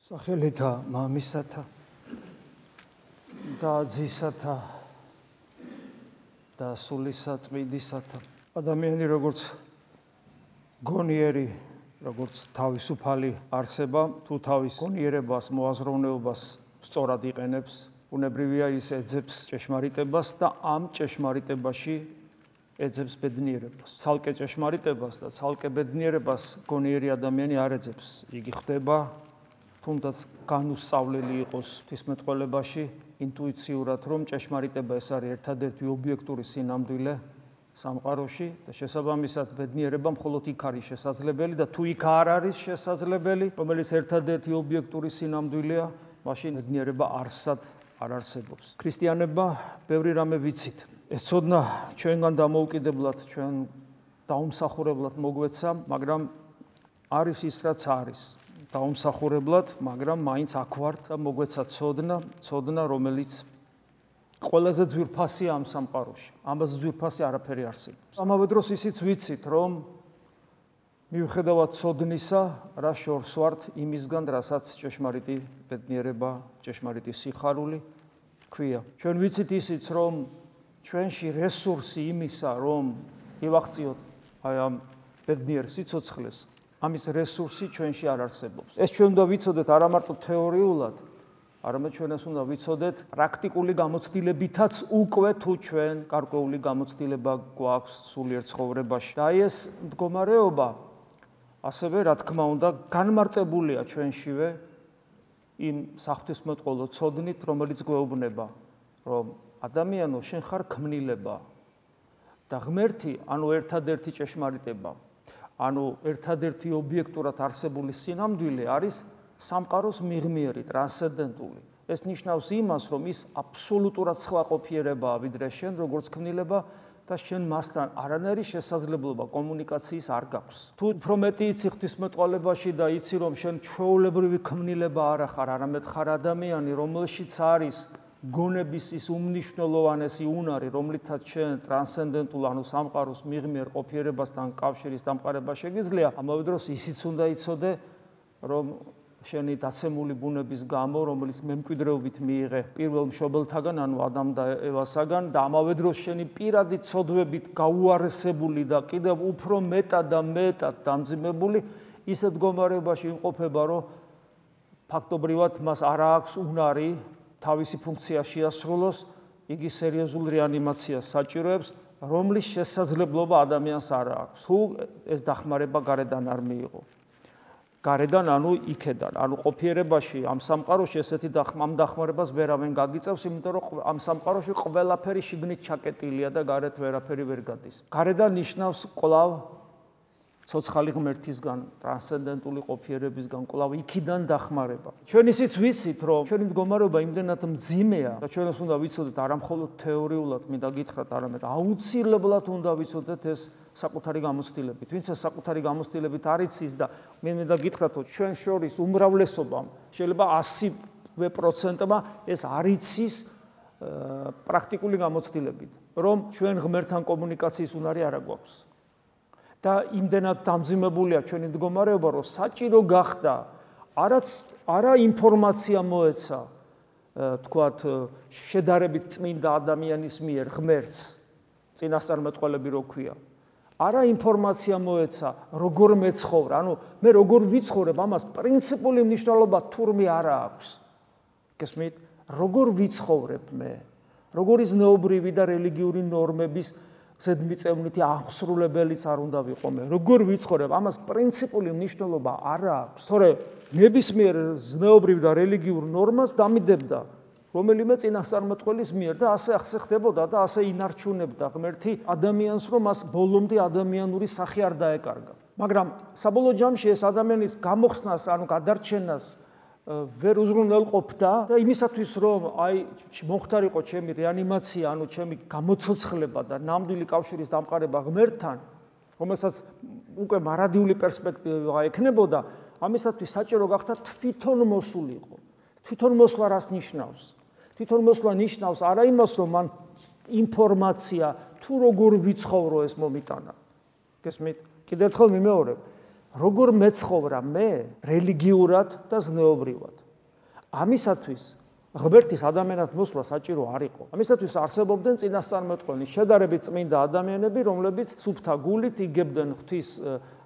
სახელითა მამისათა და ძისათა და სულისა წმინდისათა. ადამიანი როგორც გონიერი, როგორც თავისუფალი არსება, თუ თავის გონიერებას, მოაზროვნეობას სწორად იყენებს, ბუნებრივია ის ეძებს ჭეშმარიტებას და ამ ჭეშმარიტებაში ეძებს ბედნიერებას. ცალკე ჭეშმარიტებას და ცალკე ბედნიერებას გონიერი ადამიანი არ ეძებს. იგი ხდება თუნდაც განუსწავლელი იყოს ღვთისმეტყველებაში, ინტუიციურად, რომ ჭეშმარიტება ეს არის ერთადერთი ობიექტური სინამდვილე სამყაროში და შესაბამისად ბედნიერება მხოლოდ იქ არის შესაძლებელი და თუ იქ არ არის შესაძლებელი, რომელიც ერთადერთი ობიექტური სინამდვილეა, მაშინ ბედნიერება არსად არ არსებობს. ქრისტიანებმა ბევრი რამე ვიცით. ეს ცოდნა ჩვენგან დამოუკიდებლად, ჩვენ დაუმსახურებლად მოგვეცა, მაგრამ არის ის რაც არის. დაუმსახურებლად, მაგრამ მაინც აქ ვართ და მოგვეცა ცოდნა, რომელიც ყველაზე ძვირფასია ამ სამყაროში. ამაზე ძვირფასი არაფერი არსებობს. ამავე დროს ისიც ვიცით, რომ მიუხედავად ცოდნისა, რა შორს ვართ იმისგან, რასაც ჭეშმარიტი ბედნიერება, ჭეშმარიტი სიხარული ქვია. ჩვენ ვიცით ისიც, რომ ჩვენში რესურსი იმისა, რომ მივაღწიოთ აი ამ ბედნიერ სიცოცხლეს, ამის რესურსი ჩვენში არ არსებობს. ეს ჩვენ უნდა ვიცოდეთ არა მარტო თეორიულად, არამედ ჩვენ ეს უნდა ვიცოდეთ პრაქტიკული გამოცდილებითაც უკვე თუ ჩვენ გარკვეული გამოცდილება გვაქვს სულიერ ცხოვრებაში. და ეს მდგომარეობა ასევე რა თქმა უნდა განმარტებულია ჩვენშივე იმ საღვთისმეტყველო ცოდნით, რომელიც გვეუბნება, რომ ადამიანო, შენ ხარ ქმნილება და ღმერთი, ანუ ერთადერთი ჭეშმარიტება, ანუ ერთადერთი ობიექტურად არსებული სინამდვილე არის სამყაროს მიღმიერი, ტრანსცენდენტული. ეს ნიშნავს იმას, რომ ის აბსოლუტურად სხვა ყოფიერებაა ვიდრე შენ, როგორც ქმნილება და შენ მასთან არანაირი შესაძლებლობა კომუნიკაციის არ გაქვს. თუ უფრო მეტი იცი ღვთისმეტყველებაში და იცი, რომ შენ ჩვეულებრივი ქმნილება არ ხარ, არამედ ხარ ადამიანი, რომელშიც არის გონების ის უმნიშვნელოვანესი უნარი, რომლითაც შენ ტრანსცენდენტულ, ანუ სამყაროს მიღმიერ ყოფიერებასთან კავშირის დამყარება შეგიძლია, ამავე დროს ისიც უნდა იცოდე, რომ შენი დაცემული ბუნების გამო, რომელიც მემკვიდრეობით მიიღე პირველ მშობელთაგან, ანუ ადამ და ევასაგან და ამავე დროს შენი პირადი ცოდვებით გაუარესებული და კიდევ უფრო მეტად და მეტად დამძიმებული, ისეთ მდგომარეობაში იმყოფება, რომ ფაქტობრივად მას არ აქვს უნარი თავისი ფუნქცია შეასრულოს, იგი სერიოზულ რეანიმაციას საჭიროებს, რომლის შესაძლებლობა ადამიანს არ აქვს. თუ ეს დახმარება გარედან არ მიიღო. გარედან, ანუ იქედან, ანუ ყოფიერებაში, ამ სამყაროში ესეთი ამ დახმარებას ვერავენ გაგიწევს, იმიტომ რომ ამ სამყაროში ყველაფერი შიგნით ჩაკეტილია და გარეთ ვერაფერი ვერ გადის. გარედან ნიშნავს კვლავ ცოცხალი ღმერთისგან, ტრანსცენდენტული ყოფიერებისგან, კვლავ იქიდან დახმარება. ჩვენ ისიც ვიცით, რომ ჩვენი მდგომარეობა იმდენად მძიმეა და ჩვენ ეს უნდა ვიცოდეთ არა მხოლოდ თეორიულად, მინდა გითხრათ, არამედ აუცილებლად უნდა ვიცოდეთ ეს საკუთარი გამოცდილებით. ვინც ეს საკუთარი გამოცდილებით არ იცის და მინდა გითხრათ, რომ ჩვენ შორის უმრავლესობამ შეიძლება 100%-მა ეს არ იცის პრაქტიკული გამოცდილებით, რომ ჩვენ ღმერთთან კომუნიკაციის უნარი არ გვაქვს. და იმდენად დამძიმებულია ჩვენი მდგომარეობა, რომ საჭირო გახდა არა ინფორმაცია მოეცა, თქვათ, შედარებით წმინდა ადამიანის მიერ ღმერთს, წინასწარმეტყველები რო ქვია. არა ინფორმაცია მოეცა, როგორ მეცხოვრ, ანუ მე როგორ ვიცხოვრებ, ამას პრინციპული მნიშვნელობა თურმე არ აქვს. გესმით? როგორ ვიცხოვრებ მე? როგორი ზნეობრივი და რელიგიური ნორმების ზედმიწევნითი აღსრულებელიც არ უნდა ვიყო მე. როგორ ვიცხოვრებ, ამას პრინციპული მნიშვნელობა არ აქვს. თორე ნებისმიერ ზნეობრივ და რელიგიურ ნორმას დამიდებდა რომელიმე წინასწარმეტყველის მიერ და ასე ხდებოდა და ასე ინარჩუნებდა ღმერთი ადამიანს, რომ მას ბოლომდე ადამიანური სახე არ დაეკარგა. მაგრამ საბოლოო ჯამში ეს ადამიანის გამოხსნას, ანუ გადარჩენას ვერ უზრუნველყოფდა და იმისათვის, რომ აი მომხდარიყო ჩემი რეანიმაცია, ანუ ჩემი გამოცოცხლება და ნამდვილი კავშირის დამყარება ღმერთთან, რომელსაც უკვე მარადიული პერსპექტივა ექნებოდა, ამისათვის საჭირო გახდა თვითონ მოსულიყო. თვითონ მოსვლა რას ნიშნავს? თვითონ მოსვლა ნიშნავს არა იმას, რომ მან ინფორმაცია თუ როგორ ვიცხოვრო ეს მომიტანა. გესმით? კიდევ ერთხელ მიმეორებ. როგორ მეცხოვრა მე რელიგიურად და ზნეობრივად. ამისათვის ღმერთის ადამიანად მოსვლა საჭირო არ იყო. ამისათვის არსებობდნენ წინასწარმეტყველი შედარებით წმინდა ადამიანები, რომლებიც სუფთა გულით იგებდნენ ღვთის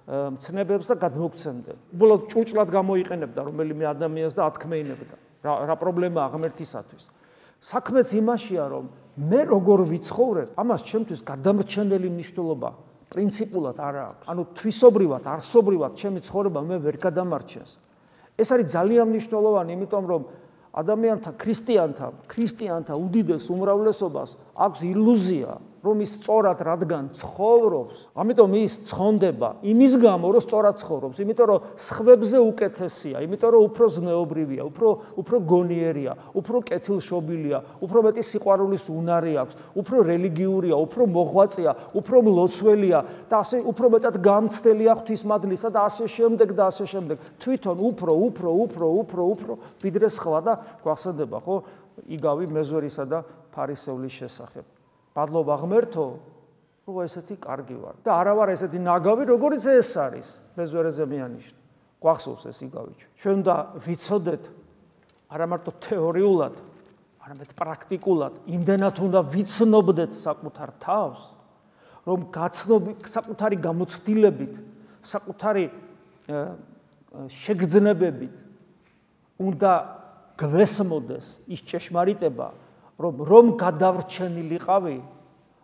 მცნებებს და გადმოგვცემდნენ. უბრალოდ ჭუჭლად გამოიყენებდა რომელიმე ადამიანს და ათქმეინებდა. რა პრობლემაა ღმერთისათვის. საქმეც იმაშია, რომ მე როგორ ვიცხოვრებ, ამას ჩემთვის გადამრჩენელი მნიშვნელობა პრინციპულად არ აქვს. ანუ თვისობრივად, არსობრივად ჩემი ცხოვრება მე ვერ გადამარჩენს. ეს არის ძალიან მნიშვნელოვანი, იმიტომ რომ ადამიანთა, ქრისტიანთა უდიდეს უმრავლესობას აქვს ილუზია, რომ ის სწორად რადგან ცხოვრობს, ამიტომ ის ცხონდება იმის გამო, რომ სწორად ცხოვრობს, იმიტომ რომ სხვებზე უკეთესია, იმიტომ რომ უფრო ზნეობრივია, უფრო გონიერია, უფრო კეთილშობილია, უფრო მეტი სიყვარულის უნარი აქვს, უფრო რელიგიურია, უფრო მოღვაწეა, უფრო მლოცველია და ასე უფრო მეტად გამცდელია ღვთისმადლისა და ასე შემდეგ და ასე შემდეგ. თვითონ უფრო ვიდრე სხვა და გვახსენდება, ხო, იგავი მეზვერისა და ფარისევლის შესახებ. Padlova ღმერთო, რომ ესეთი კარგი ვარ და არა ვარ ესეთი ნაგავი, როგორც ეს არის, მეზვერეზე მიანიშნა. გვახსოვს ეს იგავი. ჩვენ უნდა ვიცოდეთ არა მარტო თეორიულად, არამედ პრაქტიკულად, იმდენად უნდა ვიცნობდეთ საკუთარ თავს, რომ საკუთარი გამოცდილებით, საკუთარი შეგრძნებებით უნდა გვესმოდეს ის ჭეშმარიტება, რომ გადავრჩენილიყავი,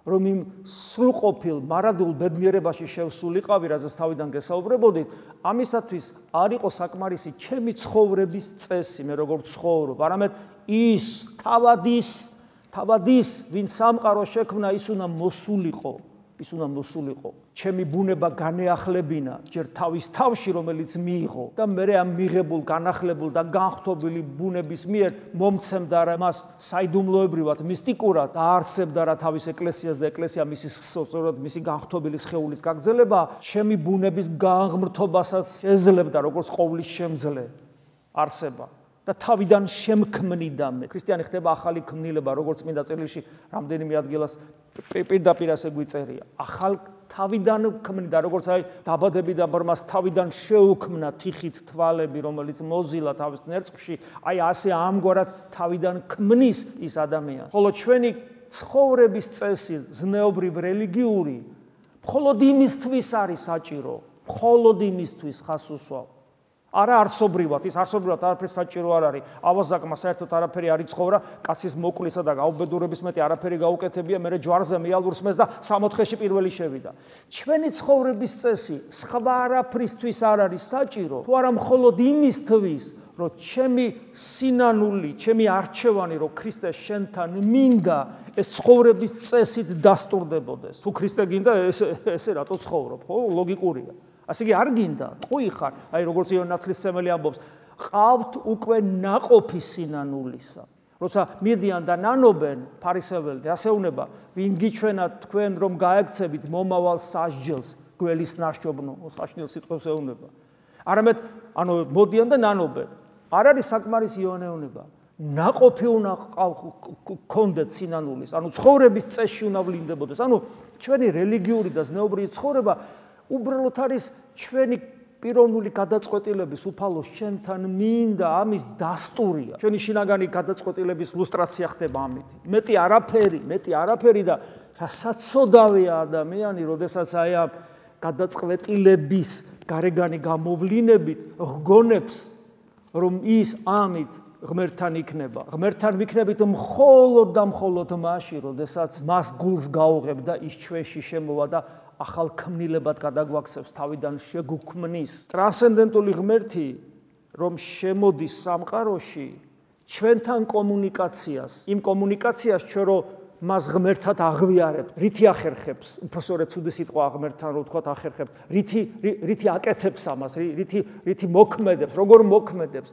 რომ იმ სრულყოფილ მარადულ ბედნიერებაში შევსულიყავი, რაზეც თავიდან გესაუბრებოდით, ამისათვის არ იყო საკმარისი ჩემი ცხოვრების წესი, მე როგორ ვცხოვრობ, არამედ ის თავად ის, ვინც სამყაროს შექმნა, ის უნდა მოსულიყო. ჩემი ბუნება განეახლებინა ჯერ თავის თავში, რომელიც მიიღო და მე ამ მიღებულ, განახლებულ და განხთობილი ბუნების მიერ მომცემდა რა მას საიდუმლოებრივად, მისტიკურად დაარსებდა რა თავის ეკლესიას და ეკლესია მისი განხთობილი სხეულის გაგრძელება, ჩემი ბუნების განღმრთობასაც ეძლებდა როგორც ყოვლის შემძლე არსება. და თავიდან შემქმნიდა მე. ქრისტიანი ხდება ახალი ქმნილება, როგორც წმინდა წერილში რამდენიმე ადგილას პირდაპირ ასე გვიწერია. ახალ თავიდან ქმნიდა, როგორც აი დაბადებიდან მას თავიდან შეუქმნა თიხით თვალები, რომელიც მოზილა თავის ნერწყვში, აი ასე ამგვარად თავიდან ქმნის ის ადამიანს. ხოლო ჩვენი ცხოვრების წესი, ზნეობრივ რელიგიური, მხოლოდ იმისთვის არის საჭირო, მხოლოდ იმისთვის ხას უსვავ. არა არსობრივად, ის არსობრივად არაფერი საჭირო არ არის. ავაზაკმა საერთოდ არაფერი არ იცხოვრა, კაცის მოკლისა და გაუბედურების მეტი არაფერი გაუკეთებია, მე ჯვარზე მიალურსმეს და 60-ში პირველი შევიდა. ჩვენი ცხოვრების წესი სხვა არაფრისთვის არ არის საჭირო, თუ არა მხოლოდ იმისთვის, რომ ჩემი სინანული, ჩემი არჩევანი, რომ ქრისტე შენთან მინდა, ეს ცხოვრების წესით დასტურდებოდეს. თუ ქრისტე გინდა, ესე რატო ცხოვრობ, ხო? ლოგიკურია. ასე იგი არ გინდა, ტყუი ხარ, აი როგორც იოანე ნათლისმცემელი ამბობს, ყავთ უკვე ნაყოფი სინანულისა. როცა მიდიან და ნანობენ ფარისეველი, ასე უნება, ვინ გიჩვენათ თქვენ რომ გაექცებით მომავალ სასჯელს, გველის ნაშრობნო, საშნელ სიტყვებს ეუბნება. არამედ, ანუ მოდიან და ნანობენ. არ არის საკმარისი იოანე უნება. ნაყოფი უნდა გქონდეთ სინანულის, ანუ ცხოვრების წესში უნდა ვლინდებოდეს. ანუ ჩვენი რელიგიური და ზნეობრივი ცხოვრება უბრალოდ არის ჩვენი პიროვნული გადაწყვეტილების უფალო შენთან მინდა ამის დასტურია. ჩვენი შინაგანი გადაწყვეტილების ლუსტრაცია ხდება ამით. მეტი არაფერი და რასაცოდავია ადამიანი, როდესაც აი ამ გადაწყვეტილების გარეგანი გამოვლინებით ღგონებს, რომ ის ამით ღმერთთან იქნება. ღმერთთან ვიქნებით მხოლოდ და მხოლოდ მაშინ, როდესაც მას გულს გაუღებ და ის ჩვენში შემოვა და ახალ ქმნილებად გადაგვაქცევს, თავიდან შეგუქმნის. ტრანსცენდენტული ღმერთი, რომ შემოდის სამყაროში, ჩვენთან კომუნიკაციას, იმ კომუნიკაციას ჩვენ რო მას ღმერთად აღვიარებთ, რითი ახერხებს, უბრალოდ ცუდი სიტყვა ღმერთთან რო ვთქვათ ახერხებთ, რითი აკეთებს ამას, რითი მოქმედებს, როგორ მოქმედებს,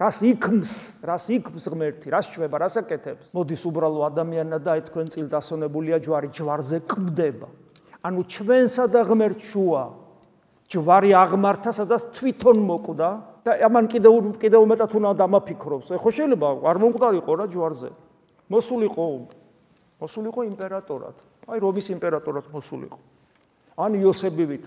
რას იქმს ღმერთი, რას შვება, რას აკეთებს. მოდის უბრალო ადამიანად და აი თქვენ წილ დასონებულია ჯვარი, ჯვარზე კვდება. ანუ ჩვენსა და ღმერთს შუა ჯვარი აღმართა, სადაც თვითონ მოკვდა და ამან კიდევ მეტად უნდა დამაფიქროს. ხო შეიძლება არ მომკვდარიყო რა ჯვარზე. მოსულიყო იმპერატორად. აი რომის იმპერატორად მოსულიყო. ან იოსებივით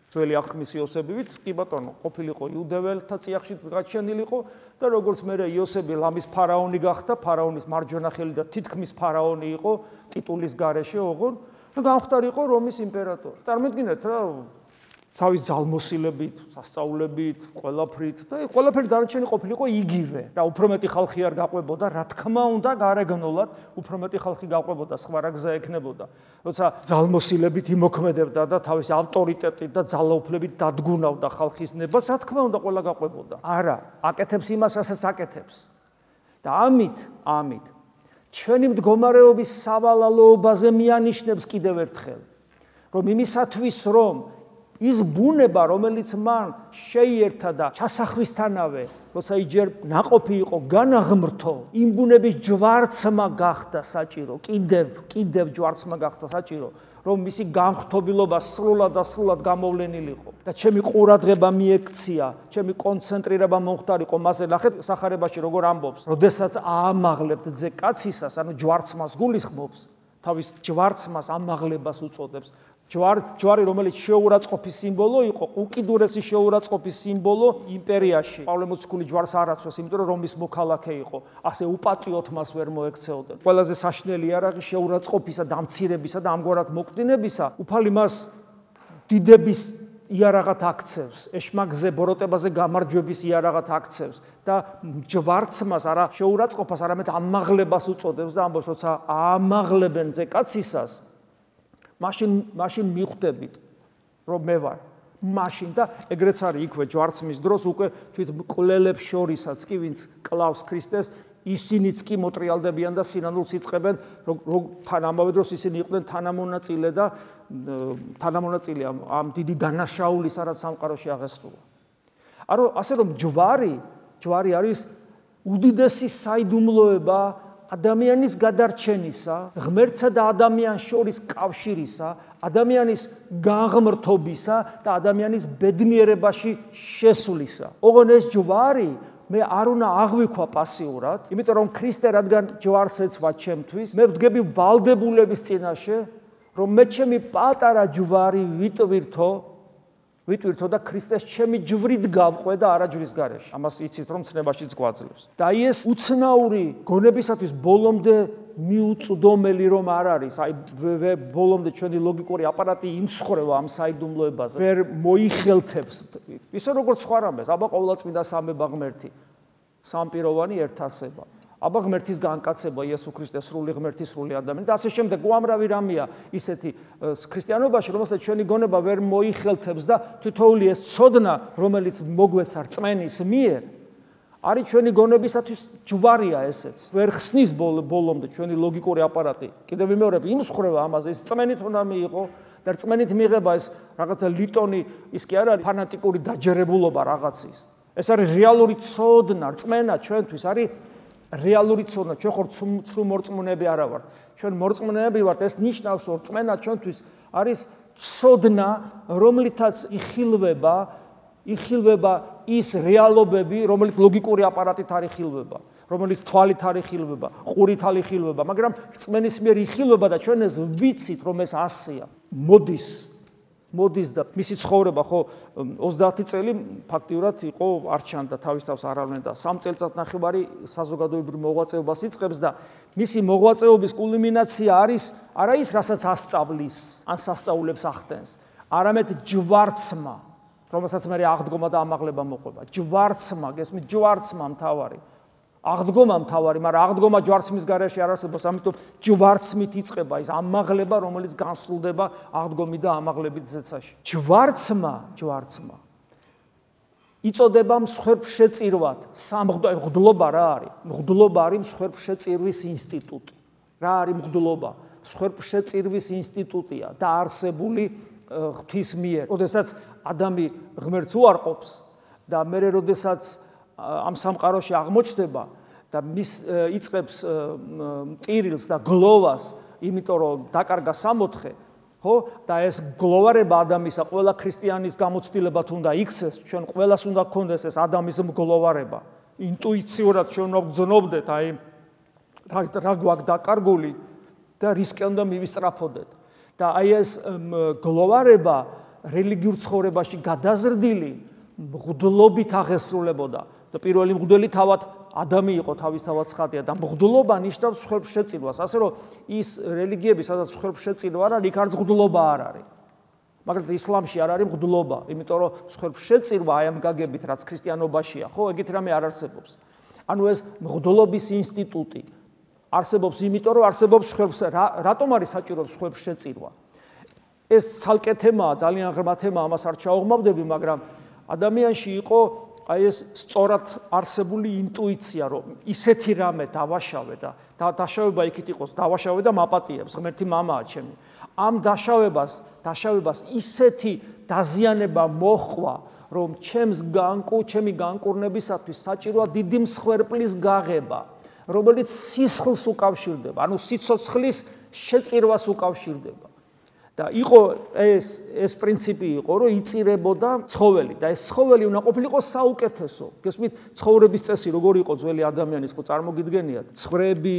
ძველი აღთქმის იოსებივით, კი ბატონო, ყოფილიყო იუდეველთა წიაღში გაჩენილიყო და როგორც მე იოსები ლამის ფარაონი გახდა, ფარაონის მარჯვენა ხელი და თითქმის ფარაონი იყო ტიტულის გარეშე ოღონ და გამختارიყო რომის იმპერატორი. წარმოიდგინეთ რა თავის ძალმოსილებით, სასწაულებით, ყველაფრით და ყველაფერი დანარჩენი ყოფილიყო იგივე. რა უფრო მეტი ხალხი არ გაყვებოდა, რა თქმა უნდა, გარეგნულად უფრო მეტი ხალხი გაყვებოდა, სხვა რა გზა ექნებოდა. როცა ძალმოსილებით იმოქმედებდა და თავის ავტორიტეტით და ძალაუფლებით დადგუნავდა ხალხის ნებას, რა თქმა უნდა, ყველა გაყვებოდა. არა, აკეთებს იმას, რასაც აკეთებს. და ამით ჩვენი მდგომარეობის სავალალოობაზე მიანიშნებს კიდევ ერთხელ, რომ იმისათვის რომ ის ბუნება, რომელიც მან შეიერთა და ჩასახვისთანავე, როცა იჯერ ناقოფი იყო განაღმრთო, იმ ბუნების ჯვარცმა გახდა საჭირო, კიდევ ჯვარცმა გახდა საჭირო, რომ მისი განხთობილობა სრულად გამოვლენილიყო და ჩემი ყურადღება მიექცია, ჩემი კონცენტრირება მომხდარიყო მასზე. ნახეთ სახარებაში როგორ ამბობს, როდესაც აამაღლებთ ძე კაცისას, ანუ ჯვარცმას გულისხმობს, თავის ჯვარცმას ამაღლებას უწოდებს. ჯვარი, რომელიც შეურაცხყოფის სიმბოლო იყო, უკიდურესი შეურაცხყოფის სიმბოლო იმპერიაში. პავლე მოციქული ჯვარს არ აცვეს, იმიტომ რომ რომის მოქალაქე იყო, ასე უპატიოთ მას ვერ მოექცეოდნენ. ყველაზე საშნელი იარაღი შეურაცხყოფისა, დამცირებისა და ამგვარად მოკვდინებისა, უფალი მას დიდების იარაღად აქცევს, ეშმაკზე, ბოროტებაზე გამარჯვების იარაღად აქცევს და ჯვარცმას არა შეურაცხყოფას, არამედ ამაღლებას უწოდებს და ამბობს, როცა აამაღლებენ ძე კაცისას, მაშინ მიხვდებით, რომ მე ვარ. მაშინ და ეგრეც არის იქვე ჯვარცმის დროს უკვე თვით მკვლელებს შორისაც კი ვინც კლავს ქრისტეს, ისინიც კი მოტრიალდებიან და სინანულს იწყებენ, თან ამავე დროს ისინი იყვნენ თანამონაწილე ამ დიდი დანაშაულის, რაც სამყაროში აღესრულა. ასე რომ ჯვარი არის უდიდესი საიდუმლოება ადამიანის გადარჩენისა, ღმერთსა და ადამიანს შორის კავშირისა, ადამიანის განღმრთობისა და ადამიანის ბედნიერებაში შესვლისა. ოღონ ეს ჯვარი მე არ უნდა აღვიქვა პასიურად, იმიტომ რომ ქრისტე რადგან ჯვარს ეცვა ჩემთვის, მე ვდგები ვალდებულების წინაშე, რომ მე ჩემი პატარა ჯვარი ვიტვირთო და ქრისტეს ჩემი ჯვრით გავყვე და არა ჯვრის გარეშე. ამას იცით რომ ცნებაშიც გვაძლევს. და ეს უცნაური გონებისათვის ბოლომდე მიუწვდომელი რომ არ არის, ბოლომდე ჩვენი ლოგიკური აპარატი იმსხვრევა ამ საიდუმლოებაზე, ვერ მოიხელთებს. ისე როგორც სხვა რამეს, აბა ყოვლადწმინდა სამება ღმერთი, სამპიროვანი ერთასება. აბა ღმერთის განკაცება იესო ქრისტეს სრული ღმერთი, სრული ადამიანი და ასე შემდეგ. უამრავი რამეა ისეთი ქრისტიანობაში, რომელსაც ჩვენი გონება ვერ მოიხელთებს და თითოეული ეს ცოდნა, რომელიც მოგვეცა რწმენის მიერ, არის ჩვენი გონებისათვის ჯვარია ესეც. ვერ ხსნის ბოლომდე ჩვენი ლოგიკური აპარატი. კიდევ ვიმეორებ, იმსხვრევა ამაზე, ეს რწმენით უნდა მიიღო და რწმენით მიიღება ეს რაღაცა ლიტონი, ის კი არ არის ფანატიკური დაჯერებულობა რაღაცის. ეს არის რეალური ცოდნა, რწმენა ჩვენთვის არის რეალური ცოდნა. ჩვენ ხარ ცრუ მორწმუნეები არა ვართ. ჩვენ მორწმუნეები ვართ. ეს ნიშნავს, რომ რწმენა ჩვენთვის არის ცოდნა, რომლითაც იხილვება ის რეალობები, რომელიც ლოგიკური აპარატით არ იხილვება, რომელიც თვალით არ იხილვება, ყურით არ იხილვება, მაგრამ რწმენის მიერ იხილვება და ჩვენ ეს ვიცით, რომ ეს ასეა. მოდის და მისი ცხოვრება ხო 30 წელი ფაქტიურად იყო არ ჩანდა თავის თავს არავინ და 3 წელიწადნახევარი საზოგადოებრივ მოღვაწეობას იწყებს და მისი მოღვაწეობის კულმინაცია არის არა ის, რასაც ასწავლის, ან სასწაულებს ახდენს, არამედ ჯვარცმა, რომელსაც მე აღდგომა და ამაღლება მოყვება. ჯვარცმა, გესმით, ჯვარცმა მთავარი. აღდგომა მთავარი, მაგრამ აღდგომა ჯვარცმის გარეშე არ არსებობს, ამიტომ ჯვარცმით იწყება ის ამაღლება, რომელიც განსრულდება აღდგომით და ამაღლებით ზეცაში. ჯვარცმა იწოდება მსხვერპლშეწირვად. მღვდლობა რა არის? მღვდლობა არის მსხვერპლშეწირვის ინსტიტუტი. რა არის მღვდლობა? მსხვერპლშეწირვის ინსტიტუტია და არსებული ღვთის მიერ. როდესაც ადამი ღმერთს უარყოფს და მე როდესაც ამ სამყაროში აღმოჩნდება და მის იწყებს ტირილს და გლოვას, იმიტომ რომ დაკარგა 64, ხო? და ეს გლოვარება ადამიანისა ყველა ქრისტიანის გამოცდილებად უნდა იქცეს, ჩვენ ყველას უნდა გქონდეს ეს ადამიანის მგლოვარება. ინტუიციურად ჩვენ უნდა გძნობდეთ, აი რა გვაქვს დაკარგული და რისკენ უნდა მივისწრაფოდეთ. და აი ეს გლოვარება რელიგიურ ცხოვრებაში გადაზრდილი მღვდლობით აღესრულებოდა და პირველი მღვდელი თავად ადამი იყო თავისთავად ცხადია და მღვდლობა ნიშნავს სხვებს შეწირვას, ასე რომ ის რელიგიები, სადაც სხვებს შეწირვა არ არის, იქ არც მღვდლობა არ არის. მაგრამ ისლამში არ არის მღვდლობა, იმიტომ რომ სხვებს შეწირვა აი ამ გაგებით, რაც ქრისტიანობაშია, ხო, ეგეთ რამე არ არსებობს. ანუ ეს მღვდლობის ინსტიტუტი არსებობს, იმიტომ რომ არსებობს სხვებს, რატომ არის საჭირო სხვებს შეწირვა? ეს ცალკე თემაა, ძალიან ღრმა თემაა, ამას არ ჩაუღმავდები, მაგრამ ადამიანში იყო აი ეს სწორად არსებული ინტუიცია, რომ ისეთი რამე დავაშავე და დაშავება იქით იყოს, დავაშავე და მაპატიებს, ღმერთი მამაა ჩემი. ამ დაშავებას ისეთი დაზიანება მოჰყვა, რომ ჩემი განკურნებისათვის საჭიროა დიდი მსხვერპლის გაღება, რომელიც სისხლს უკავშირდება, ანუ სიცოცხლის შეწირვას უკავშირდება. და იყო ეს პრინციპი იყო, რომ იწირებოდა ცხოველი და ეს ცხოველი უნდა ყოფილიყო საუკეთესო. გესმით, ცხოვრების წესი როგორ იყო ძველი ადამიანის, ხო წარმოგიდგენიათ? ცხვრები,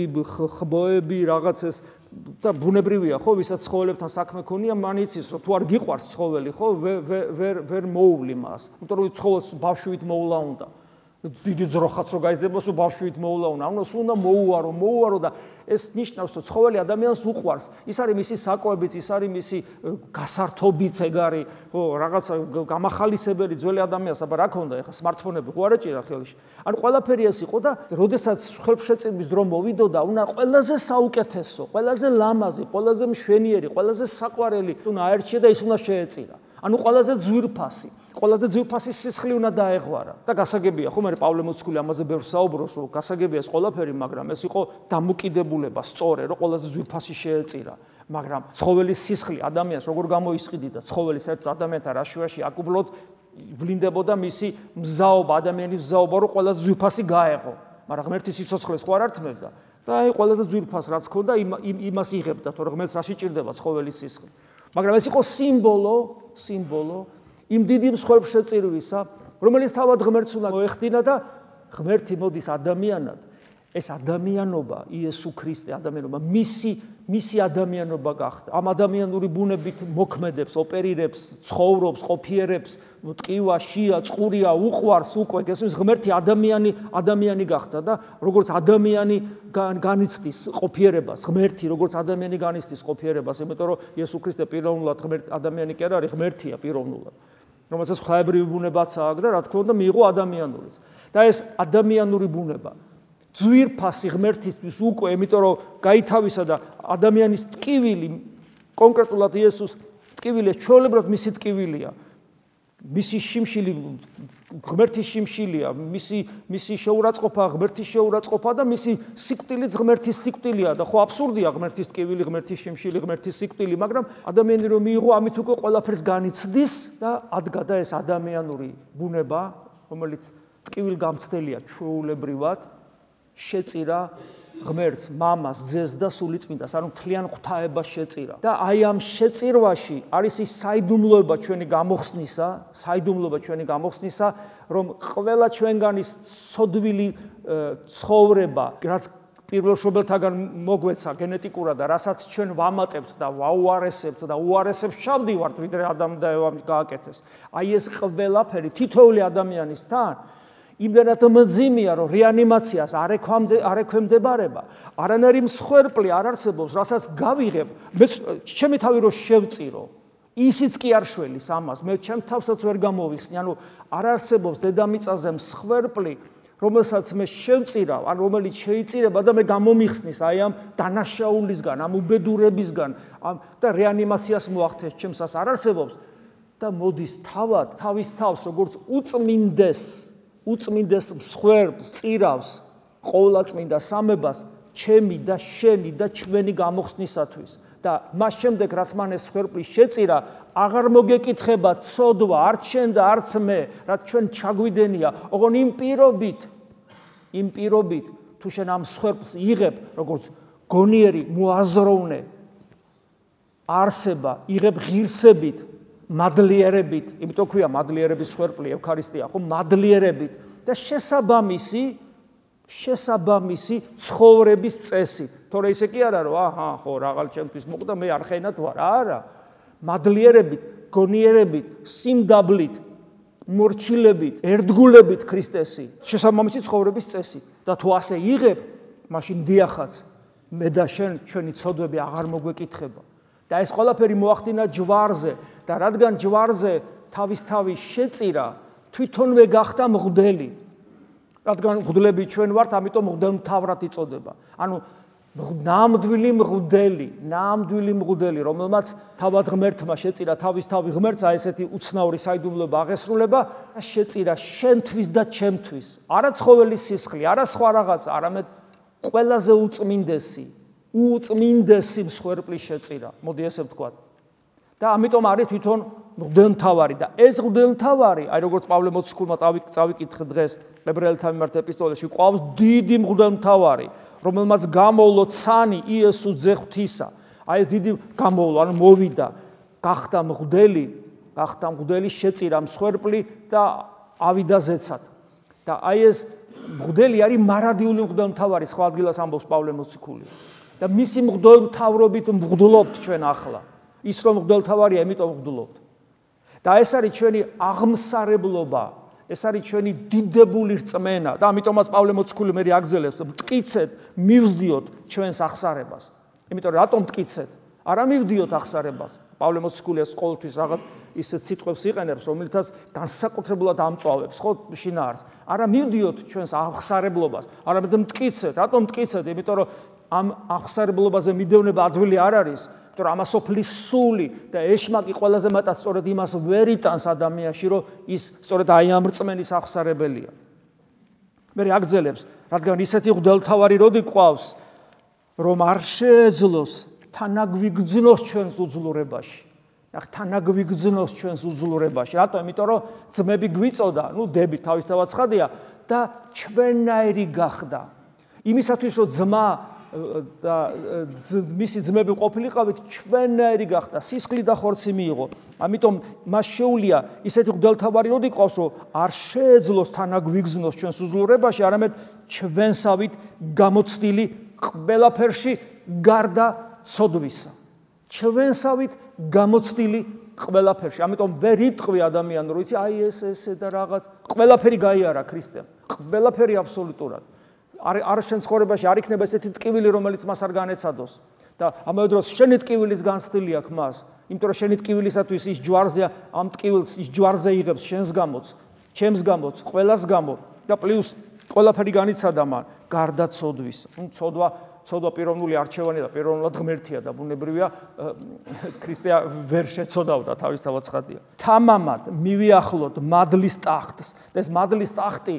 ხბოები, რაღაც ეს და ბუნებრივია, ხო, ვისაც ცხოველებთან საქმე ქონია, მან იცის, რომ თუ არ გიყვარს ცხოველი, ხო, ვერ მოუვლი მას. იმიტომ რომ ცხოველს ბავშვით მოულა უნდა. დიდი ძროხაც რო გაიზრდება, სულ ბავშვით მოულა უნდა. ანუ სულ უნდა მოუარო და ეს ნიშნავს, რომ ცხოველი ადამიანს უყვარს. ის არის მისი საკვებიც, ის არის მისი გასართობიც, ეგ არის, ხო, რაღაცა გამახალისებელი ძველი ადამიანს, აბა რა ქონდა, ეხლა smartphone-ები ხო არ ეჭირა ხელში. ანუ ყველაფერი ეს იყო და როდესაც ხელშეწირვის დრო მოვიდოდა, უნდა ყველაზე საუკეთესო, ყველაზე ლამაზი, ყველაზე მშვენიერი, ყველაზე საყვარელი უნდა აერჩია და ის უნდა შეეწირა. ანუ ყველაზე ძვირფასი. ყველაზე ძვირფასი სისხლი უნდა დაეღვარა და გასაგებია ხო მე პავლე მოციქული ამაზე ბევრს საუბრობს რომ გასაგებია ეს ყველაფერი მაგრამ ეს იყო დამოკიდებულება სწორე რომ ყველაზე ძვირფასი შეეწირა მაგრამ ცხოველის სისხლი ადამიანს როგორ გამოისყიდიდა ცხოველი საერთოდ ადამიანთან რაშუაში აკუბლოდ ვლინდებოდა მისი მზაობა ადამიანის მზაობა რომ ყველაზე ძვირფასი გაეღო მაგრამ ღმერთის სიცოცხლეს ხო არ ართმევდა და აი ყველაზე ძვირფას რაც ქონდა იმას იღებდა თორე ღმერთს რაში ჭირდება ცხოველის სისხლი მაგრამ ეს იყო სიმბოლო იმ დიდი მსხვერპლ შეწირვისა, რომელიც თავად ღმერთს უნდა მოეხდინა და ღმერთი მოდის ადამიანად. ეს ადამიანობა, იესო ქრისტე ადამიანობა, მისი ადამიანობა გახდა. ამ ადამიანური ბუნებით მოქმედებს, ოპერირებს, ცხოვრობს, ყოფიერებს, ტკივა, შია, წყურია, უყვარს უკვე, გესმის ღმერთი ადამიანი გახდა და როგორც ადამიანი განიცდის ყოფიერებას, ღმერთი როგორც ადამიანი განიცდის ყოფიერებას, იმიტომ რომ იესო ქრისტე პიროვნულად ადამიანი კი არ არის, ღმერთია პიროვნულად. რომელსაც ღვთაებრივი ბუნებაც აქვს და რა თქმა უნდა მიიღო ადამიანურიც. და ეს ადამიანური ბუნება ძვირფასი ღმერთისთვის უკვე, იმიტომ რომ გაითავისა და ადამიანის ტკივილი, კონკრეტულად იესოს ტკივილი, ჩვეულებრივად მისი ტკივილია. მისი შიმშილი ღმერთის შიმშილია, მისი შეურაცხყოფა ღმერთის შეურაცხყოფა და მისი სიკვდილიც ღმერთის სიკვდილია და ხო აბსურდია ღმერთის ტკივილი, ღმერთის შიმშილი, ღმერთის სიკვდილი, მაგრამ ადამიანი რომ მიიღო, ამით უკვე ყველაფერს განიცდის და ადგა და ეს ადამიანური ბუნება, რომელიც ტკივილგამცდელია ჩვეულებრივად შეწირა ღმერთს, მამას, ძეს და სულიწმინდას, ანუ მთლიან ღვთაებას შეწირა. და აი ამ შეწირვაში არის ის საიდუმლოება ჩვენი გამოხსნისა, რომ ყველა ჩვენგანის სოდვილი ცხოვრება, რაც პირველშობელთაგან მოგვეცა გენეტიკურად და რასაც ჩვენ ვამატებთ და ვაუარესებთ და უარესებს ჩავდივართ, ვიდრე ადამ და ევამ გააკეთეს. აი ეს ყველაფერი თითოეული ადამიანისთან იმდენად მძიმეა, რომ რეანიმაციას არ ექვემდებარება, არანაირი მსხვერპლი არ არსებობს, რასაც გავიღებ, ჩემი თავი რომ შევწირო, ისიც კი არ შველის ამას, მე ჩემ თავსაც ვერ გამოვიხსნი, ანუ არ არსებობს დედამიწაზე მსხვერპლი, რომელსაც მე შევწირავ, ან რომელიც შეიწირება და მე გამომიხსნის აი ამ დანაშაულისგან, ამ უბედურებისგან, და რეანიმაციას მოახდენს ჩემსას არ არსებობს და მოდის თავის თავს როგორც უწმინდეს მსხვერპლს წირავს ყოვლადწმინდა სამებას ჩემი და შენი და ჩვენი გამოხსნისათვის და მას შემდეგ რაც მან ეს მსხვერპლი შეწირა აღარ მოგეკითხება ცოდვა არც შენ და არც მე რაც ჩვენ ჩაგვიდენია ოღონ იმ პირობით თუ შენ ამ მსხვერპლს იღებ როგორც გონიერი მოაზროვნე არსება იღებ ღირსებით მადლიერებით, იმიტომ ქვია მადლიერების მსხვერპლი ევქარისტია, ხო, მადლიერებით და შესაბამისი ცხოვრების წესით. თორე ისე კი არა, რომ ხო, რაღაც ჩემთვის მოკვდა, მე არხენად ვარ, არა. მადლიერებით, გონიერებით, სიმდაბლით, მორჩილებით, ერთგულებით ქრისტესი, შესაბამისი ცხოვრების წესით. და თუ ასე იღებ, მაშინ დიახაც, მე და შენ ჩვენი ცოდვები აღარ მოგვეკითხება. და ეს ყველაფერი მოახდინა ჯვარზე და რადგან ჯვარზე თავისთავი შეწირა, თვითონვე გახდა მღვდელი. რადგან მღვდლები ჩვენ ვართ, ამიტომ მღვდელმთავრად იწოდება. ანუ ნამდვილი მღვდელი, რომელმაც თავად ღმერთმა შეწირა თავისთავი ღმერთს, აი ესეთი უცნაური საიდუმლოება აღესრულება, შეწირა შენთვის და ჩემთვის. არა ცხოველის სისხლი, არა სხვა რაღაცა, არამედ ყველაზე უწმინდესი მსხვერპლი შეწირა. მოდი ესე ვთქვათ. და ამიტომ არის თვითონ მღვდელმთავარი და ეს მღვდელმთავარი, აი როგორც პავლე მოციქულმა წავიკითხე დღეს ებრაელთა მიმართ ეპისტოლეში, ყავს დიდი მღვდელმთავარი, რომელმაც გამოვლო ცანი იესო ძე ღვთისა. აი ეს დიდი გამოვლო, ანუ მოვიდა, გახდა მღვდელი, შეწირა მსხვერპლი და ავიდა ზეცად. და აი ეს მღვდელი არის მარადიული მღვდელმთავარი, სხვა ადგილას ამბობს პავლე მოციქული. და მისი მღვდელმთავრობით მღვდლობთ ჩვენ ახლა. ის რომ მღვდელმთავარია, იმიტომ ვღვდლობთ. და ეს არის ჩვენი აღმსარებლობა, ეს არის ჩვენი დიდებული რწმენა და ამიტომაც პავლე მოციქული მე აგზელებს, მტკიცეთ, მივსდიოთ ჩვენს აღსარებას. იმიტომ რომ რატომ მტკიცეთ? არა მივდიოთ აღსარებას. პავლე მოციქული ეს ყოველთვის რაღაც ისეთ სიტყვებს იყენებს, რომელთაც განსაკუთრებულად ამწვავებს, ხო, შინაარს. არა მივდიოთ ჩვენს აღსარებლობას, არამედ მტკიცეთ. რატომ მტკიცეთ? იმიტომ რომ ამ აღსარებლობაზე მიდევნება ადვილი არ არის. რომ ამასოფლის სული და ეშმაკი ყველაზე მეტად სწორედ იმას ვერ იტანს ადამიანში, რომ ის სწორედ აი ამ რწმენის აღსარებელია. მე აგზელებს, რადგან ისეთი მღვდელმთავარი როდი ყავს, რომ არ შეეძლოს თანაგვიგრძნოს ჩვენს უძლურებაში. თანაგვიგრძნოს ჩვენს უძლურებაში. რატომ? იმიტომ რომ ძმები გვიწოდა, დები თავისთავად ცხადია და ჩვენნაირი გახდა. იმისათვის რომ ძმა და მისი ძმები ყოფილიყავით, ჩვენნაირი გახდა, სისხლი და ხორცი მიიღო. ამიტომ მას შეუძლია ისეთი მღვდელმთავარი როდი ყავს, რომ არ შეეძლოს თანაგვიგრძნოს ჩვენს უძლურებაში, არამედ ჩვენსავით გამოცდილი ყველაფერში გარდა ცოდვისა. ჩვენსავით გამოცდილი ყველაფერში. ამიტომ ვერ იტყვი ადამიანს, რომ იცი, აი ესე და რაღაც, ყველაფერი გაიარა ქრისტემ. ყველაფერი აბსოლუტურად. არ შენ ცხოვრებაში არ იქნება ესეთი ტკივილი, რომელიც მას არ განეცადოს. და ამავე დროს შენი ტკივილის განცდილი აქვს მას, იმიტომ რომ შენი ტკივილისათვის ის ჯვარზე, ამ ტკივილს ის ჯვარზე იღებს შენს გამოც, ჩემს გამოც, ყველას გამო და პლუს ყველაფერი განიცადა მან, გარდა ცოდვის. ცოდვა პიროვნული არჩევანი და პიროვნულად ღმერთია და ბუნებრივია ქრისტე ვერ შეცოდავდა თავისთავად ცხადია. თამამად მივიახლოთ მადლის ტახტს. და ეს მადლის ტახტი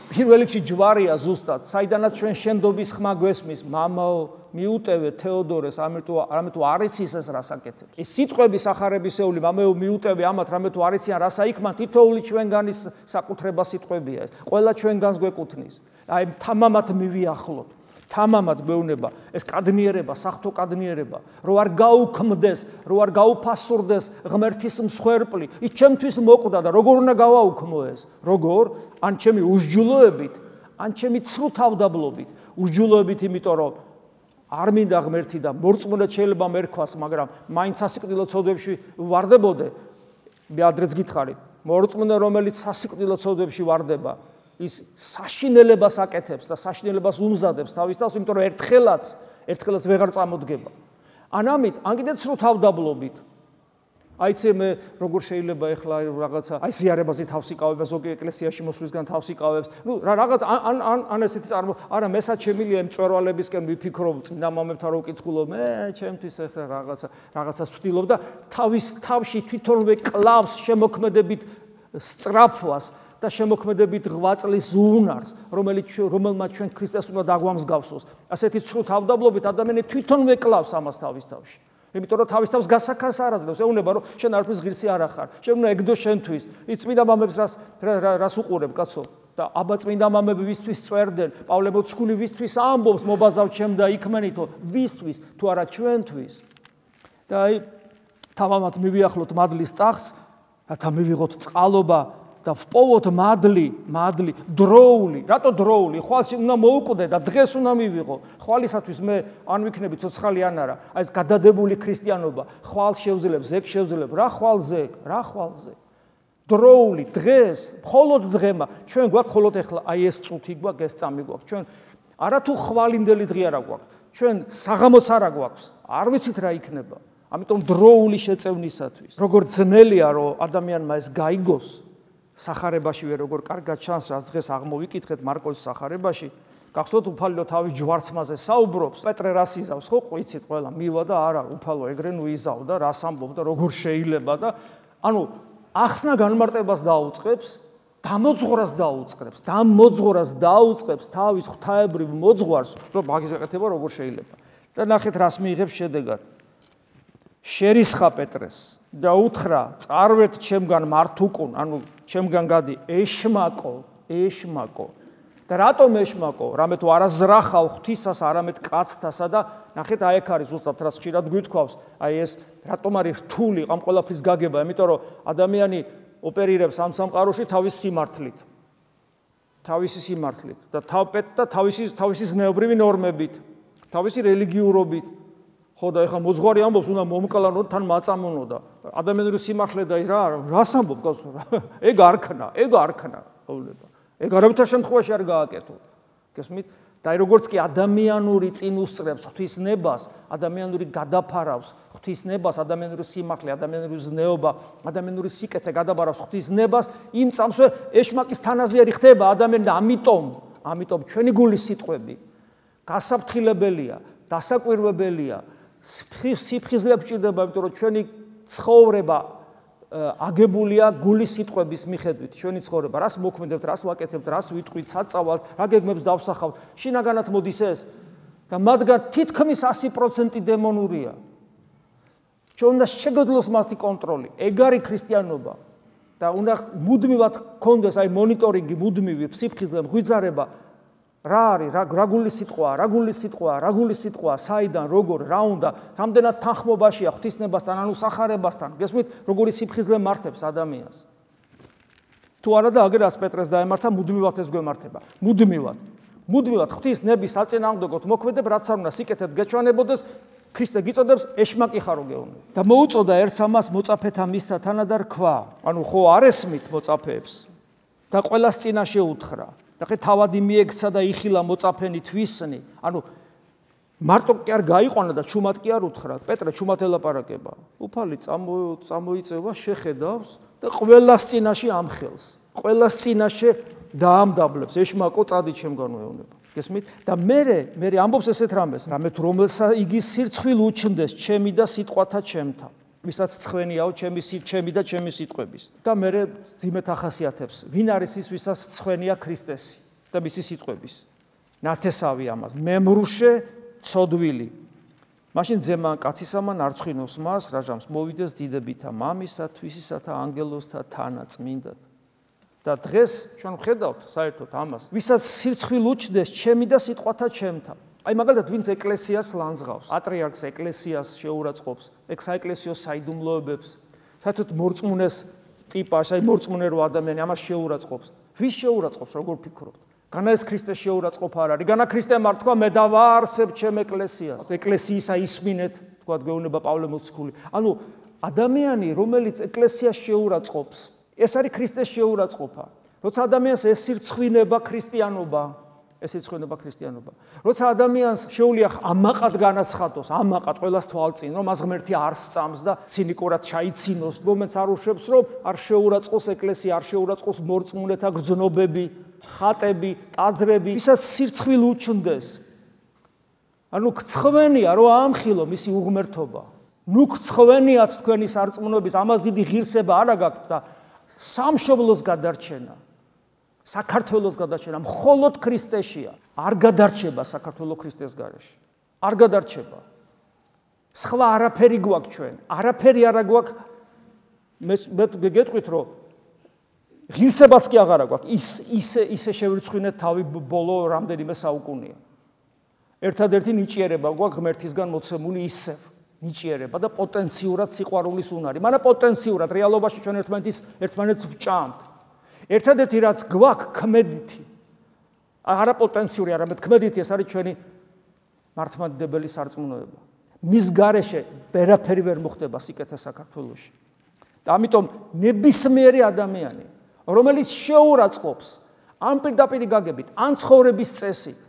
პირველ რიგში ჯვარია ზუსტად, საიდანაც ჩვენ შენდობის ხმა გვესმის, მამაო, მიუტევე თეოდორეს, რამე თუ არ იცის ეს რას აკეთებს. ეს სიტყვები სახარებისეული, მამაო, მიუტევე ამათ, რამე თუ არ იციან რას აიქმან, თითოეული ჩვენგანის საკუთრება სიტყვებია ეს. ყველა ჩვენგანს გვეკუთვნის. აი თამამად მივიახლოთ. თამამად მეუნება, ეს კადნიერება, სახთო კადნიერება, რო არ გაუქმდეს, რო არ გაუფასურდეს ღმერთის მსხვერპლი, ის ჩემთვის მოკვდა და როგორ უნდა გავაუქმო ეს? როგორ? ან ჩემი უსჯულოებით, ან ჩემი ცრუ თავდაბლობით. უსჯულოებით, იმიტომ რომ არ მინდა ღმერთი და მორწმუნედ შეიძლება მერქვას, მაგრამ მაინც სასიკვდილო ცოდვებში ვარდებოდე. მე ადრეც გითხარით, მორწმუნე რომელიც სასიკვდილო ცოდვებში ვარდება, ის საშინელებას აკეთებს და საშინელებას უმზადებს თავის თავს, იმიტომ რომ ერთხელაც ვეღარ წამოდგება. ან ამით, ან კიდეც სრულ თავდაბლობით. აიცე მე როგორ შეიძლება ეხლა რაღაცა აი ზიარებაზე თავს იკავებს, ზოგი ეკლესიაში მოსვლისგან თავს იკავებს. რაღაც ან ესეთი არა მესაც შემილია მწვერვალებისკენ ვიფიქრობ, წმინდა მამებთან რო ვკითხულობ, მე ჩემთვის ეხლა რაღაცას ვცდილობ და თავის თავში თვითონვე კლავს შემოქმედებით სწრაფვას და შემოქმედებით ღვაწლის უნარს, რომელმაც ჩვენ ქრისტეს უნდა დაგვამსგავსოს. ასეთი ცრუ თავდაბლობით ადამიანი თვითონვე კლავს ამას თავის თავში. იმიტომ რომ თავის თავს გასახანს არ აძლევს, ეუბნება რომ შენ არაფრის ღირსი არ ახარ. შენ უნდა ეგდო შენთვის. ის წმინდა მამებს რას უყურებ, კაცო? და აბა წმინდა მამები ვისთვის წვერდნენ, პავლე მოციქული ვისთვის ამბობს, მობაზავ ჩემ და იქმენითო, ვისთვის, თუ არა ჩვენთვის. და აი თამამად მივიახლოთ მადლის ტახტს, რათა მივიღოთ წყალობა და ვპოვოთ მადლი, დროული. რატო დროული? ხვალში უნდა მოუკვდე და დღეს უნდა მივიღო. ხვალისათვის მე ან ვიქნები ცოცხალი ან არა. აი ეს გადადებული ქრისტიანობა, ხვალ შევძლებ, ზეგ შევძლებ. რა ხვალზე? დროული დღეს, მხოლოდ დღემა. ჩვენ გვაქვს მხოლოდ ახლა აი ეს წუთი გვაქვს, ეს წამი გვაქვს. ჩვენ არათუ ხვალინდელი დღე არა გვაქვს. ჩვენ საღამოც არა გვაქვს. არ ვიცით რა იქნება. ამიტომ დროული შეწევნისათვის. როგორ ძნელია რომ ადამიანმა ეს გაიგოს სახარებაში როგორ კარგად ჩანს, რაც დღეს აღმოვიკითხეთ მარკოს სახარებაში. გახსოვთ უფალო თავის ჯვარცმაზე საუბრობს, პეტრე რას იზავს, ხო ყიცით ყველა, მივა და არა, უფალო ეგრე ნუ იზავდა, რას ამბობდა, როგორ შეიძლება და ანუ ახსნა განმარტებას დაუწყებს, დამოძღვრას დაუწყებს თავის ღვთაებრივ მოძღვარს, რომ მაგის ეკეთება როგორ შეიძლება. და ნახეთ რას მიიღებს შედეგად. შერისხა პეტრეს და უთხრა, წარვეთ ჩემგან მართუკუნ, ანუ ჩემგან გადი, ეშმაკო. და რატომ ეშმაკო? რამე თუ არაზრახავ ღვთისას, არამედ კაცთასა და ნახეთ აი აქ არის ზუსტად რაც ხშირად გვითქვავს, აი ეს რატომ არის რთული ამ ყველაფრის გაგება, იმიტომ რომ ადამიანი ოპერირებს ამ სამყაროში თავისი სიმართლით და თავისი ზნეობრივი ნორმებით, თავისი რელიგიურობით. ხო და ეხლა მოძღვარი ამბობს, უნდა მომკლანო თან მაწამონო და ადამიანური სიმართლე და რას ამბობ გავს რა? ეგ არ ქნა. ეგ არავითარ შემთხვევაში არ გააკეთო. გესმით? და როგორც კი ადამიანური წინ უსწრებს ღვთისნებას, ადამიანური გადაფარავს ღვთისნებას, ადამიანური სიმართლე, ადამიანური ზნეობა, ადამიანური სიკეთე გადაბარავს ღვთისნებას, იმ წამსვე ეშმაკის თანაზიერი ხდება ადამიანი და ამიტომ ჩვენი გულის სიტყვები გასაფრთხილებელია, დასაკვირვებელია, სიფხიზლე გვჭირდება, იმიტომ რომ ჩვენი ცხოვრება აგებულია გულის სიტყვების მიხედვით, ჩვენი ცხოვრება, რას მოქმედებთ, რას ვაკეთებთ, რას ვიტყვით, სად წავალთ, რა გეგმებს დავსახავთ, შინაგანად მოდის ეს და მათგან თითქმის 100% დემონურია. ჩვენ უნდა შეგვეძლოს მასი კონტროლი. ეგ არის ქრისტიანობა და უნდა მუდმივად გქონდეს აი მონიტორინგი, მუდმივი სიფხიზლე, მღვიძარება. რა არის, რა გულის სიტყვა, საიდან, როგორ, რა უნდა, რამდენად თანხმობაშია ღვთისნებასთან, ანუ სახარებასთან, გესმით, როგორი სიფხიზლე მართებს ადამიანს. თუ არა და აგერ ას პეტრეს დაემართა, მუდმივად ეს გვემართება. მუდმივად ღვთისნების საწინააღმდეგოდ მოქმედებ, რაც არ უნდა სიკეთეთ გეჩვენებოდეს, ქრისტე გიწოდებს ეშმაკი ხარო გეუბნები. და მოუწოდა ერთს ამას მოწაფეთა მისთა თანადარ ქვა. ანუ ხო არ ესმით მოწაფეებს და ყველას წინაშე უთხრა. და ხე თავადი მიექცა და იხილა მოწაფენი თვისნი. ანუ მარტო კი არ გაიყვანა და ჩუმად კი არ უთხრა. პეტრე ჩუმად ელაპარაკება. უფალი წამოიწევა, შეხედავს და ყველას წინაშე ამხელს. ყველას წინაშე დაამდაბლებს. ეშმაკო წადი ჩემგან მეუბნება. გესმით? და მე ამბობს ესეთ რამეს, რამე თუ რომელსა იგი სირცხვილ უჩნდეს, ჩემი და სიტყვათა ჩემთა. ვისაც ცხვენიაო ჩემი და ჩემი სიტყვების. და მე ძიმეთ ახასიათებს, ვინ არის ის, ვისაც ცხვენია ქრისტესი და მისი სიტყვების. ნათესავი ამას, მემრუშე ცოდვილი. მაშინ ძემან კაცისამან არ ცხინოს მას, რაჟამს მოვიდეს დიდებითა მამისა, თვისისათა, ანგელოსთა თანაწმინდად. და დღეს ჩვენ ვხედავთ საერთოდ ამას, ვისაც სირცხვილ უჩნდეს, ჩემი და სიტყვათა ჩემთა. აი მაგალითად ვინც ეკლესიას ლანძღავს, პატრიარქს ეკლესიას შეურაცხყოფს, ეგ საეკლესიო საიდუმლოებებს, საერთოდ მორწმუნეს ტიპას, აი მორწმუნე რო ადამიანი ამას შეურაცხყოფს. ვის შეურაცხყოფს, როგორ ფიქრობთ? განა ეს ქრისტეს შეურაცხყოფა არ არის, განა ქრისტემ არ თქვა, მე დავაარსებ ჩემ ეკლესიას. ეკლესიისა ისმინეთ, თქვა გეუბნება პავლე მოციქული. ანუ ადამიანი, რომელიც ეკლესიას შეურაცხყოფს, ეს არის ქრისტეს შეურაცხყოფა. როცა ადამიანს ეს სირცხვილება ქრისტიანობა, როცა ადამიანს შეუძლია ამაყად განაცხადოს, ამაყად ყველას თვალწინ, რომ მას ღმერთი არ სწამს და ცინიკურად ჩაიცინოს, მომენტს არ უშვებს, რომ არ შეურაცხყოს ეკლესია, არ შეურაცხყოს მორწმუნეთა გრძნობები, ხატები, ტაძრები, ვისაც სირცხვილ უჩნდეს. ანუ გცხვენია, რომ ამხილო მისი უღმერთობა. ნუ გცხვენიათ თქვენი სარწმუნოების, ამას დიდი ღირსება არა გაქვთ და სამშობლოს გადარჩენა. საქართველოს გადარჩენა მხოლოდ ქრისტეშია. არ გადარჩება საქართველოს ქრისტეს გარეშე. არ გადარჩება. სხვა არაფერი გვაქვს ჩვენ. არაფერი არა გვაქვს. მე გეტყვით რომ ღირსებაც კი აღარა გვაქვს. ისე შევირცხინეთ თავი ბოლო რამდენიმე საუკუნეა. ერთადერთი ნიჭიერება გვაქვს ღმერთისგან მოცემული ისევ. ნიჭიერება და პოტენციურად სიყვარულის უნარი. მაგრამ პოტენციურად რეალობაში ჩვენ ერთმანეთს ვჭამთ. ერთადერთი რაც გვაქვს ქმედითი, არა პოტენციური, არამედ ქმედითი, ეს არის ჩვენი მართლმადიდებელი სარწმუნოება. მის გარეშე ვერაფერი ვერ მოხდება სიკეთე საქართველოში. და ამიტომ ნებისმიერი ადამიანი, რომელიც შეურაცხყოფს ან პირდაპირ გაგებით, ან ცხოვრების წესით,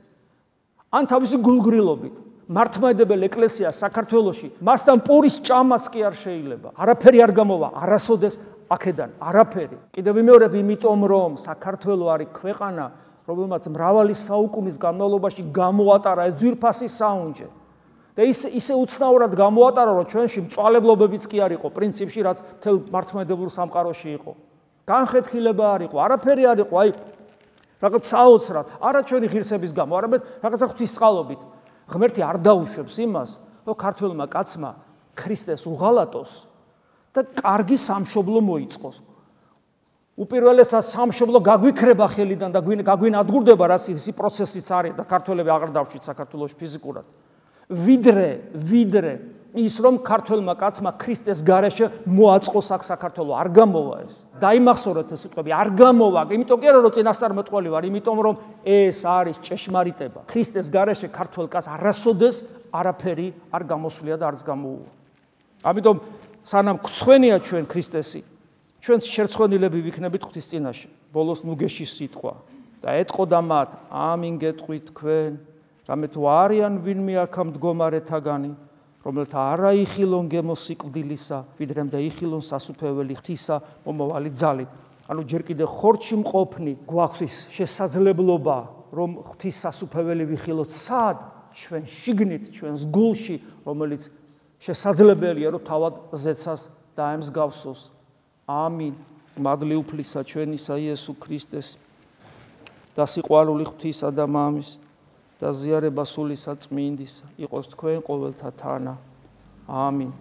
ან თავისი გულგრილობით მართლმადიდებელ ეკლესიას საქართველოში, მასთან პურის ჭამაც კი არ შეიძლება. არაფერი არ გამოვა, არასოდეს აქედან, არაფერი. კიდევ ვიმეორებ, იმიტომ რომ საქართველო არის ქვეყანა, რომელმაც მრავალი საუკუნის განმავლობაში გამოატარა ეს ძვირფასი საუნჯე. და ისე უცნაურად გამოატარა, რომ ჩვენში მწვალებლობებიც კი არ იყო, პრინციპში, რაც მთელ მართლმადიდებელ სამყაროში იყო. განხეთქილება არ იყო, არაფერი არ იყო, აი რაღაც საოცრად, არა ჩვენი ღირსების გამო, არამედ რაღაცა ღვთისწყალობით. ღმერთი არ დაუშვებს იმას, რომ ქართველმა კაცმა ქრისტეს უღალატოს და კარგი სამშობლო მოიწყოს. უპირველესად სამშობლო გაგვიქრება ხელიდან და გაგვინადგურდება, რაც ისი პროცესიც არის და ქართველები აღარ დავშვით საქართველოში ფიზიკურად. ვიდრე ის რომ ქართველმა კაცმა ქრისტეს გარეშე მოაწყოს აქ საქართველო, არ გამოვა ეს. დაიმახსოვრეთ ეს სიტყვები, არ გამოვა, იმიტომ კი არა რომ წინასწარმეტყველი ვარ, იმიტომ რომ ეს არის ჭეშმარიტება. ქრისტეს გარეშე ქართველ კაცს არასოდეს არაფერი არ გამოსვლია და არც გამოუვა. ამიტომ სანამ გცხვენია ჩვენ ქრისტესი, ჩვენ შერცხვენილები ვიქნებით ღვთის წინაშე. ბოლოს ნუგეში სიტყვა და ეტყოდა მათ, ამინ გეტყვით თქვენ, რამე თუ არიან ვინმე აქა მდგომარეთაგანი, რომელთა არა იხილონ გემოსიკვდილისა, ვიდრემ და იხილონ სასუფეველი ღვთისა მომავალი ძალით. ანუ ჯერ კიდე ხორცში მყოფნი გვაქვს შესაძლებლობა, რომ ღვთის სასუფეველი ვიხილოთ სად? ჩვენ შიგნით, ჩვენს გულში, რომელიც შესაძლებელია, რომ თავად ზეცას დაემსგავსოს. ამინ. მადლი უფლისა ჩვენისა იესო ქრისტეს და სიყვარული ღვთისა და მამის და ზიარება სული საწმინდისა იყოს თქვენ ყოველთა თანა. ამინ.